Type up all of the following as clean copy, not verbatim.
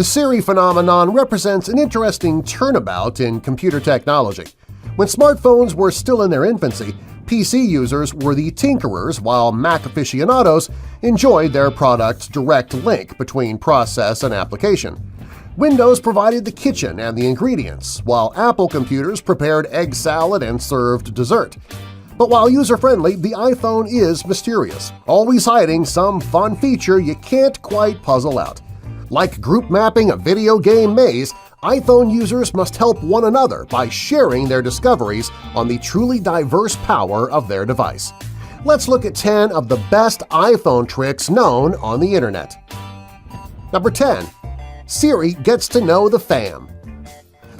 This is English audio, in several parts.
The Siri phenomenon represents an interesting turnabout in computer technology. When smartphones were still in their infancy, PC users were the tinkerers while Mac aficionados enjoyed their product's direct link between process and application. Windows provided the kitchen and the ingredients, while Apple computers prepared egg salad and served dessert. But while user-friendly, the iPhone is mysterious, always hiding some fun feature you can't quite puzzle out. Like group mapping a video game maze, iPhone users must help one another by sharing their discoveries on the truly diverse power of their device. Let's look at 10 of the best iPhone tricks known on the Internet. Number 10. Siri gets to know the fam.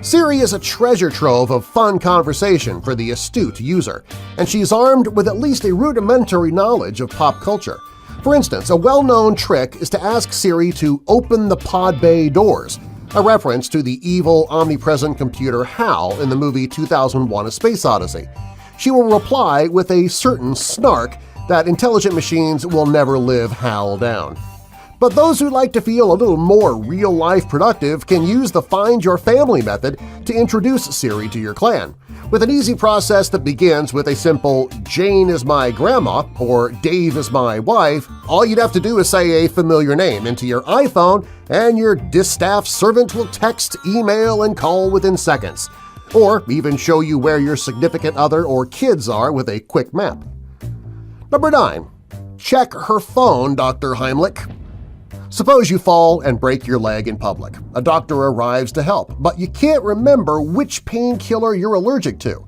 Siri is a treasure trove of fun conversation for the astute user, and she's armed with at least a rudimentary knowledge of pop culture. For instance, a well-known trick is to ask Siri to open the pod bay doors, a reference to the evil, omnipresent computer HAL in the movie 2001: A Space Odyssey. She will reply with a certain snark that intelligent machines will never live HAL down. But those who like to feel a little more real-life productive can use the Find Your Family method to introduce Siri to your clan. With an easy process that begins with a simple "Jane is my grandma" or "Dave is my wife," all you'd have to do is say a familiar name into your iPhone and your distaff servant will text, email, and call within seconds, or even show you where your significant other or kids are with a quick map. Number 9. Check her phone, Dr. Heimlich. Suppose you fall and break your leg in public. A doctor arrives to help, but you can't remember which painkiller you're allergic to.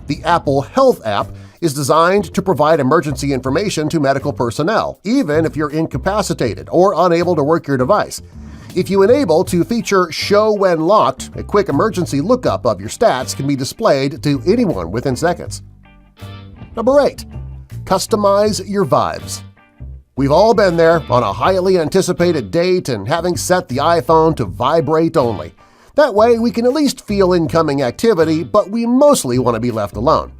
The Apple Health app is designed to provide emergency information to medical personnel, even if you're incapacitated or unable to work your device. If you enable to feature Show When Locked, a quick emergency lookup of your stats can be displayed to anyone within seconds. Number 8. Customize your vibes. We've all been there on a highly anticipated date and having set the iPhone to vibrate only. That way we can at least feel incoming activity, but we mostly want to be left alone.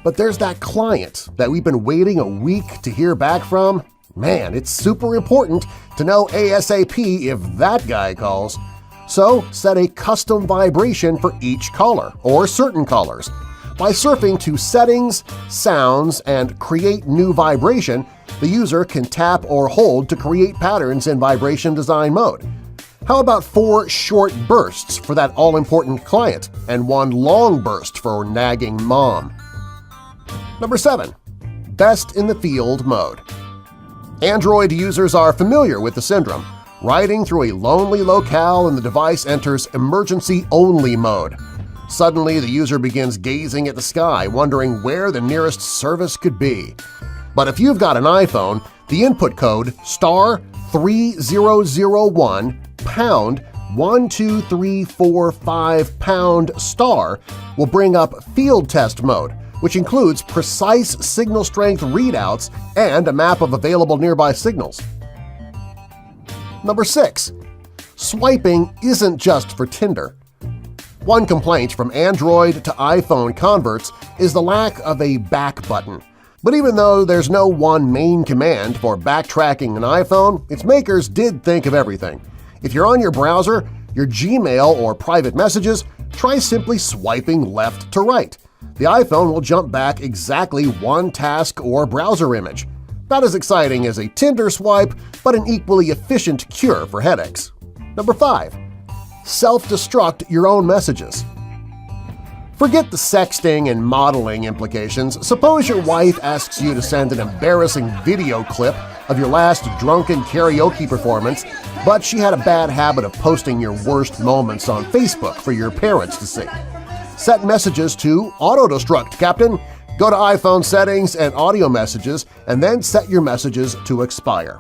But there's that client that we've been waiting a week to hear back from. Man, it's super important to know ASAP if that guy calls. So set a custom vibration for each caller, or certain callers. By surfing to Settings, Sounds, and Create New Vibration, the user can tap or hold to create patterns in vibration design mode. How about 4 short bursts for that all-important client and 1 long burst for nagging mom? Number 7. Best in the Field mode. Android users are familiar with the syndrome. Riding through a lonely locale and the device enters emergency-only mode. Suddenly, the user begins gazing at the sky, wondering where the nearest service could be. But if you've got an iPhone, the input code *3001 #12345 * will bring up Field Test mode, which includes precise signal strength readouts and a map of available nearby signals. Number 6. Swiping isn't just for Tinder. One complaint from Android to iPhone converts is the lack of a back button. But even though there's no one main command for backtracking an iPhone, its makers did think of everything. If you're on your browser, your Gmail, or private messages, try simply swiping left to right. The iPhone will jump back exactly 1 task or browser image. Not as exciting as a Tinder swipe, but an equally efficient cure for headaches. Number 5. Self-destruct your own messages. Forget the sexting and modeling implications. Suppose your wife asks you to send an embarrassing video clip of your last drunken karaoke performance, but she had a bad habit of posting your worst moments on Facebook for your parents to see. Set messages to auto-destruct, Captain. Go to iPhone settings and audio messages, and then set your messages to expire.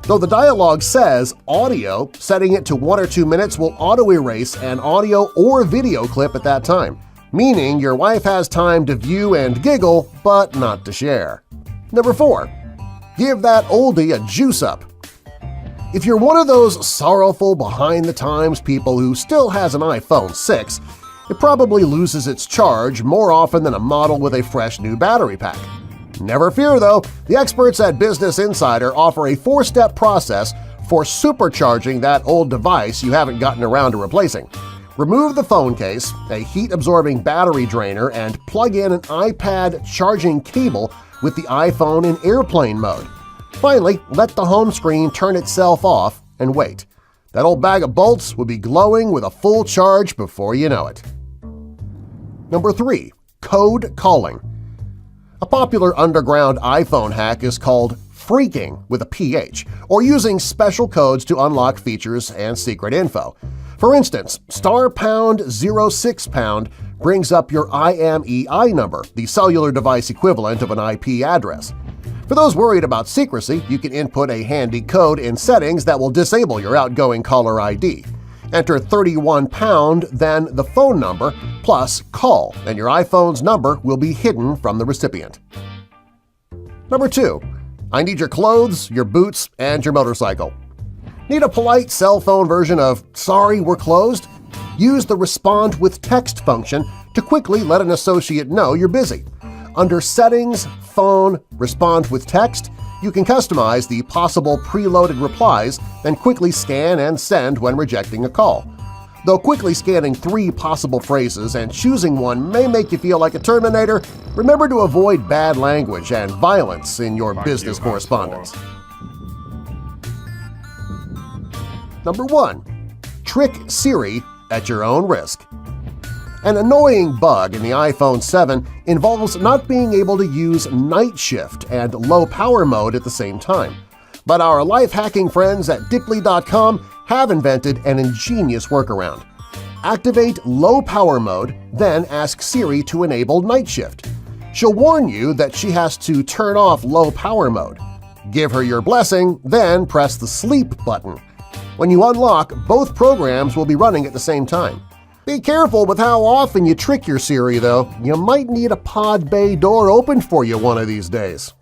Though the dialog says audio, setting it to 1 or 2 minutes will auto-erase an audio or video clip at that time, meaning your wife has time to view and giggle, but not to share. Number 4. Give that oldie a juice-up. If you're one of those sorrowful behind-the-times people who still has an iPhone 6, it probably loses its charge more often than a model with a fresh new battery pack. Never fear, though, the experts at Business Insider offer a 4-step process for supercharging that old device you haven't gotten around to replacing. Remove the phone case, a heat-absorbing battery drainer, and plug in an iPad charging cable with the iPhone in airplane mode. Finally, let the home screen turn itself off and wait. That old bag of bolts will be glowing with a full charge before you know it. Number 3. Code calling. A popular underground iPhone hack is called phreaking with a PH, or using special codes to unlock features and secret info. For instance, *#06# brings up your IMEI number, the cellular device equivalent of an IP address. For those worried about secrecy, you can input a handy code in settings that will disable your outgoing caller ID. Enter 31#, then the phone number, plus call, and your iPhone's number will be hidden from the recipient. Number 2. I need your clothes, your boots, and your motorcycle. Need a polite cell phone version of "Sorry, we're closed"? Use the Respond with Text function to quickly let an associate know you're busy. Under Settings, Phone, Respond with Text, you can customize the possible preloaded replies, then quickly scan and send when rejecting a call. Though quickly scanning 3 possible phrases and choosing one may make you feel like a Terminator, remember to avoid bad language and violence in your business correspondence. Number 1. Trick Siri at your own risk. An annoying bug in the iPhone 7 involves not being able to use night shift and low power mode at the same time. But our life-hacking friends at Dipply.com have invented an ingenious workaround. Activate low power mode, then ask Siri to enable night shift. She'll warn you that she has to turn off low power mode. Give her your blessing, then press the sleep button. When you unlock, both programs will be running at the same time. Be careful with how often you trick your Siri, though. You might need a pod bay door opened for you one of these days.